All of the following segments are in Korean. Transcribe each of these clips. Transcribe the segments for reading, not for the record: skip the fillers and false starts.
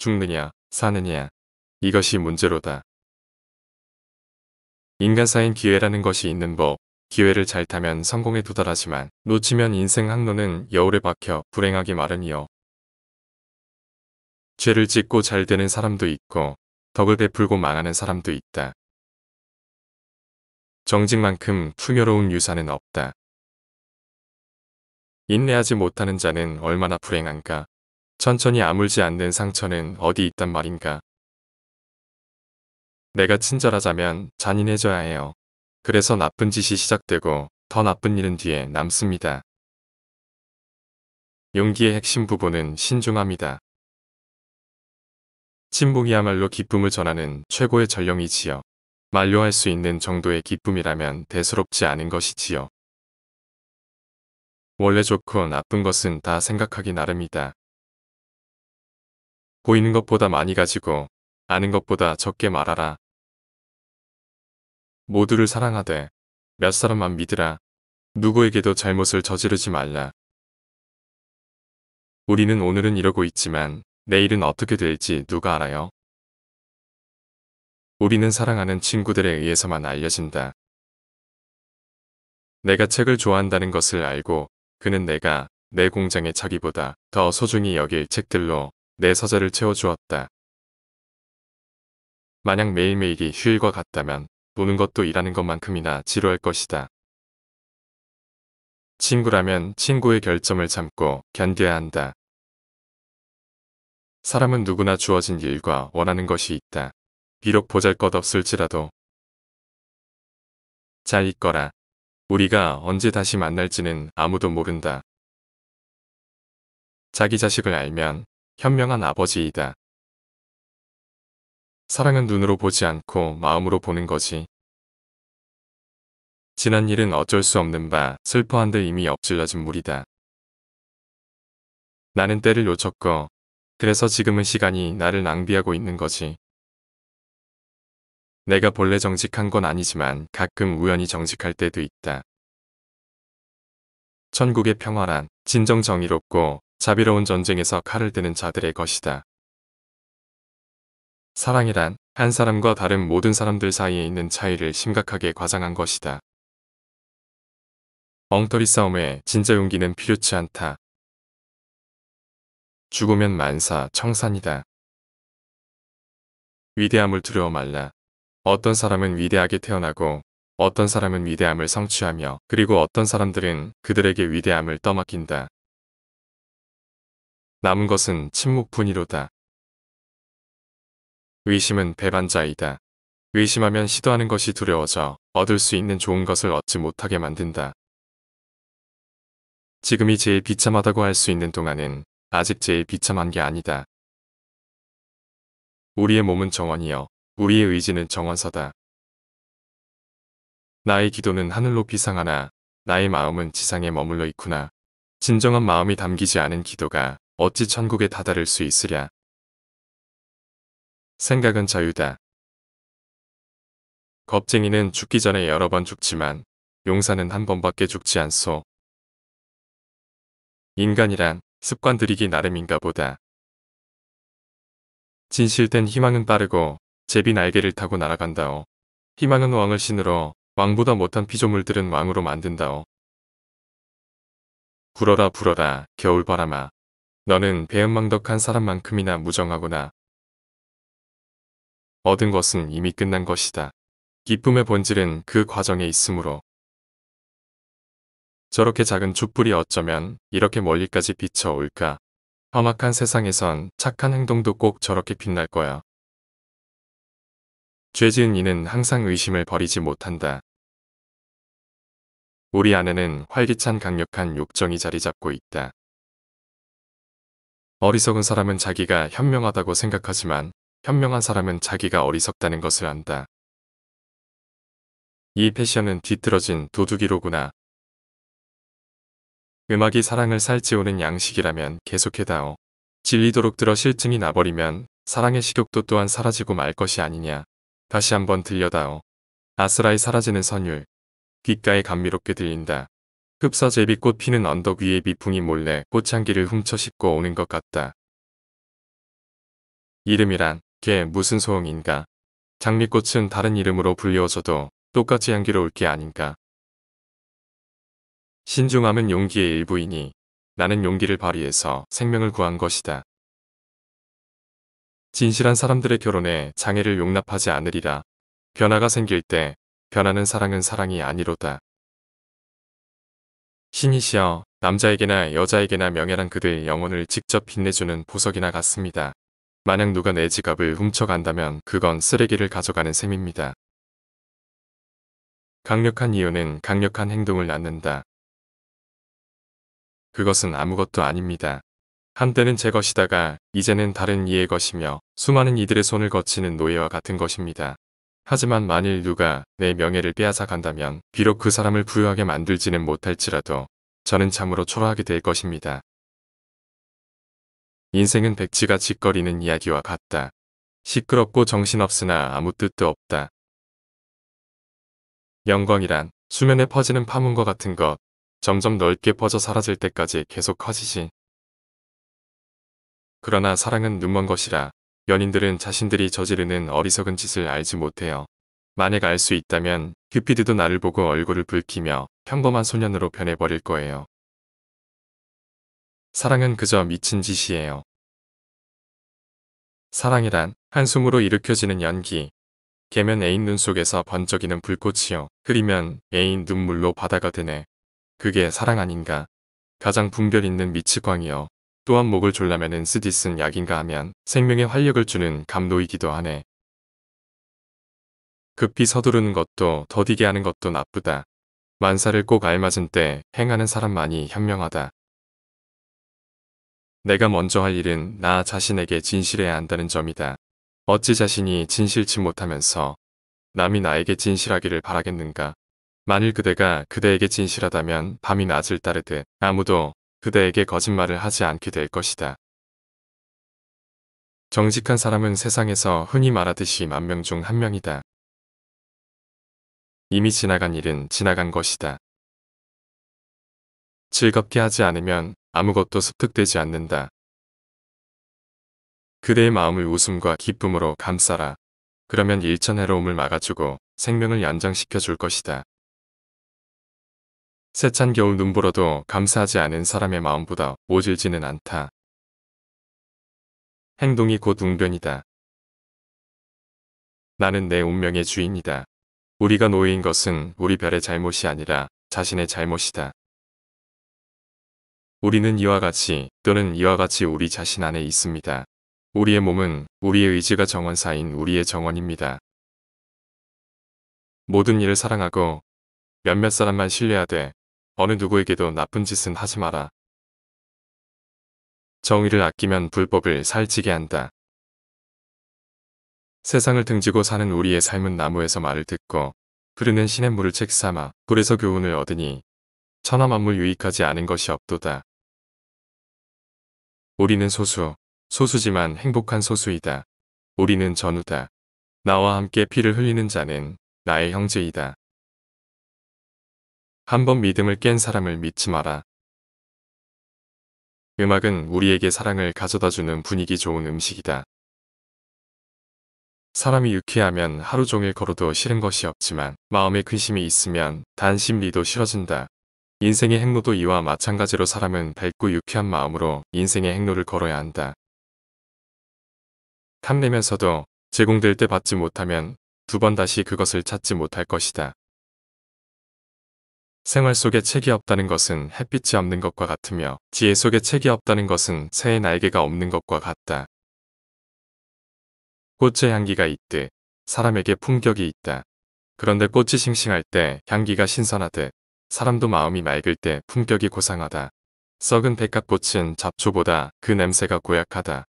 죽느냐, 사느냐. 이것이 문제로다. 인간 사인 기회라는 것이 있는 법. 기회를 잘 타면 성공에 도달하지만 놓치면 인생 항로는 여울에 박혀 불행하기 마련이요. 죄를 짓고 잘 되는 사람도 있고 덕을 베풀고 망하는 사람도 있다. 정직만큼 풍요로운 유산은 없다. 인내하지 못하는 자는 얼마나 불행한가. 천천히 아물지 않는 상처는 어디 있단 말인가. 내가 친절하자면 잔인해져야 해요. 그래서 나쁜 짓이 시작되고 더 나쁜 일은 뒤에 남습니다. 용기의 핵심 부분은 신중함이다. 침묵이야말로 기쁨을 전하는 최고의 전령이지요. 만류할 수 있는 정도의 기쁨이라면 대수롭지 않은 것이지요. 원래 좋고 나쁜 것은 다 생각하기 나름이다. 보이는 것보다 많이 가지고 아는 것보다 적게 말하라. 모두를 사랑하되 몇 사람만 믿으라. 누구에게도 잘못을 저지르지 말라. 우리는 오늘은 이러고 있지만 내일은 어떻게 될지 누가 알아요? 우리는 사랑하는 친구들에 의해서만 알려진다. 내가 책을 좋아한다는 것을 알고 그는 내가 내 공장의 자기보다 더 소중히 여길 책들로 내 서재를 채워주었다. 만약 매일매일이 휴일과 같다면 노는 것도 일하는 것만큼이나 지루할 것이다. 친구라면 친구의 결점을 참고 견뎌야 한다. 사람은 누구나 주어진 일과 원하는 것이 있다. 비록 보잘것없을지라도. 잘 있거라. 우리가 언제 다시 만날지는 아무도 모른다. 자기 자식을 알면 현명한 아버지이다. 사랑은 눈으로 보지 않고 마음으로 보는 거지. 지난 일은 어쩔 수 없는 바 슬퍼한들 이미 엎질러진 물이다. 나는 때를 놓쳤고 그래서 지금은 시간이 나를 낭비하고 있는 거지. 내가 본래 정직한 건 아니지만 가끔 우연히 정직할 때도 있다. 천국의 평화란 진정 정의롭고 자비로운 전쟁에서 칼을 드는 자들의 것이다. 사랑이란 한 사람과 다른 모든 사람들 사이에 있는 차이를 심각하게 과장한 것이다. 엉터리 싸움에 진짜 용기는 필요치 않다. 죽으면 만사 청산이다. 위대함을 두려워 말라. 어떤 사람은 위대하게 태어나고 어떤 사람은 위대함을 성취하며 그리고 어떤 사람들은 그들에게 위대함을 떠맡긴다. 남은 것은 침묵뿐이로다. 의심은 배반자이다. 의심하면 시도하는 것이 두려워져 얻을 수 있는 좋은 것을 얻지 못하게 만든다. 지금이 제일 비참하다고 할 수 있는 동안은 아직 제일 비참한 게 아니다. 우리의 몸은 정원이여 우리의 의지는 정원서다. 나의 기도는 하늘 높이 상하나 나의 마음은 지상에 머물러 있구나. 진정한 마음이 담기지 않은 기도가 어찌 천국에 다다를 수 있으랴. 생각은 자유다. 겁쟁이는 죽기 전에 여러 번 죽지만 용사는 한 번밖에 죽지 않소. 인간이란 습관 들이기 나름인가 보다. 진실된 희망은 빠르고 제비 날개를 타고 날아간다오. 희망은 왕을 신으로 왕보다 못한 피조물들은 왕으로 만든다오. 불어라 불어라 겨울바람아. 너는 배은망덕한 사람만큼이나 무정하구나. 얻은 것은 이미 끝난 것이다. 기쁨의 본질은 그 과정에 있으므로. 저렇게 작은 촛불이 어쩌면 이렇게 멀리까지 비춰올까. 험악한 세상에선 착한 행동도 꼭 저렇게 빛날 거야. 죄지은 이는 항상 의심을 버리지 못한다. 우리 안에는 활기찬 강력한 욕정이 자리 잡고 있다. 어리석은 사람은 자기가 현명하다고 생각하지만 현명한 사람은 자기가 어리석다는 것을 안다. 이 패션은 뒤틀어진 도둑이로구나. 음악이 사랑을 살찌우는 양식이라면 계속해다오. 질리도록 들어 실증이 나버리면 사랑의 식욕도 또한 사라지고 말 것이 아니냐. 다시 한번 들려다오. 아스라이 사라지는 선율. 귓가에 감미롭게 들린다. 흡사 제비꽃 피는 언덕 위에 미풍이 몰래 꽃향기를 훔쳐 싣고 오는 것 같다. 이름이란 게 무슨 소용인가. 장미꽃은 다른 이름으로 불리워져도 똑같이 향기로울 게 아닌가. 신중함은 용기의 일부이니 나는 용기를 발휘해서 생명을 구한 것이다. 진실한 사람들의 결혼에 장애를 용납하지 않으리라. 변화가 생길 때 변하는 사랑은 사랑이 아니로다. 신이시여, 남자에게나 여자에게나 명예란 그들의 영혼을 직접 빛내주는 보석이나 같습니다. 만약 누가 내 지갑을 훔쳐간다면 그건 쓰레기를 가져가는 셈입니다. 강력한 이유는 강력한 행동을 낳는다. 그것은 아무것도 아닙니다. 한때는 제 것이다가 이제는 다른 이의 것이며 수많은 이들의 손을 거치는 노예와 같은 것입니다. 하지만 만일 누가 내 명예를 빼앗아 간다면 비록 그 사람을 부유하게 만들지는 못할지라도 저는 참으로 초라하게 될 것입니다. 인생은 백지가 짓거리는 이야기와 같다. 시끄럽고 정신없으나 아무 뜻도 없다. 영광이란 수면에 퍼지는 파문과 같은 것, 점점 넓게 퍼져 사라질 때까지 계속 커지지. 그러나 사랑은 눈먼 것이라 연인들은 자신들이 저지르는 어리석은 짓을 알지 못해요. 만약 알 수 있다면 큐피드도 나를 보고 얼굴을 붉히며 평범한 소년으로 변해버릴 거예요. 사랑은 그저 미친 짓이에요. 사랑이란 한숨으로 일으켜지는 연기, 개면 애인 눈 속에서 번쩍이는 불꽃이요. 흐리면 애인 눈물로 바다가 되네. 그게 사랑 아닌가. 가장 분별 있는 미치광이요. 또한 목을 졸라매는 쓰디쓴 약인가 하면 생명에 활력을 주는 감로이기도 하네. 급히 서두르는 것도 더디게 하는 것도 나쁘다. 만사를 꼭 알맞은 때 행하는 사람만이 현명하다. 내가 먼저 할 일은 나 자신에게 진실해야 한다는 점이다. 어찌 자신이 진실치 못하면서 남이 나에게 진실하기를 바라겠는가. 만일 그대가 그대에게 진실하다면 밤이 낮을 따르듯 아무도 그대에게 거짓말을 하지 않게 될 것이다. 정직한 사람은 세상에서 흔히 말하듯이 10,000명 중 1명이다. 이미 지나간 일은 지나간 것이다. 즐겁게 하지 않으면 아무것도 습득되지 않는다. 그대의 마음을 웃음과 기쁨으로 감싸라. 그러면 일천해로움을 막아주고 생명을 연장시켜 줄 것이다. 세찬 겨울 눈보라도 감사하지 않은 사람의 마음보다 모질지는 않다. 행동이 곧 웅변이다. 나는 내 운명의 주인이다. 우리가 노예인 것은 우리 별의 잘못이 아니라 자신의 잘못이다. 우리는 이와 같이 또는 이와 같이 우리 자신 안에 있습니다. 우리의 몸은 우리의 의지가 정원사인 우리의 정원입니다. 모든 일을 사랑하고 몇몇 사람만 신뢰하되 어느 누구에게도 나쁜 짓은 하지 마라. 정의를 아끼면 불법을 살찌게 한다. 세상을 등지고 사는 우리의 삶은 나무에서 말을 듣고 흐르는 시냇물을 책 삼아 불에서 교훈을 얻으니 천하만물 유익하지 않은 것이 없도다. 우리는 소수지만 행복한 소수이다. 우리는 전우다. 나와 함께 피를 흘리는 자는 나의 형제이다. 한번 믿음을 깬 사람을 믿지 마라. 음악은 우리에게 사랑을 가져다주는 분위기 좋은 음식이다. 사람이 유쾌하면 하루 종일 걸어도 싫은 것이 없지만 마음에 근심이 있으면 단심리도 싫어진다. 인생의 행로도 이와 마찬가지로 사람은 밝고 유쾌한 마음으로 인생의 행로를 걸어야 한다. 탐내면서도 제공될 때 받지 못하면 두 번 다시 그것을 찾지 못할 것이다. 생활 속에 책이 없다는 것은 햇빛이 없는 것과 같으며 지혜 속에 책이 없다는 것은 새의 날개가 없는 것과 같다. 꽃의 향기가 있듯 사람에게 품격이 있다. 그런데 꽃이 싱싱할 때 향기가 신선하듯 사람도 마음이 맑을 때 품격이 고상하다. 썩은 백합꽃은 잡초보다 그 냄새가 고약하다.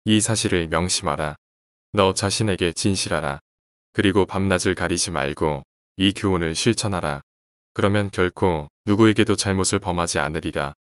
이 사실을 명심하라. 너 자신에게 진실하라. 그리고 밤낮을 가리지 말고 이 교훈을 실천하라. 그러면 결코 누구에게도 잘못을 범하지 않으리라.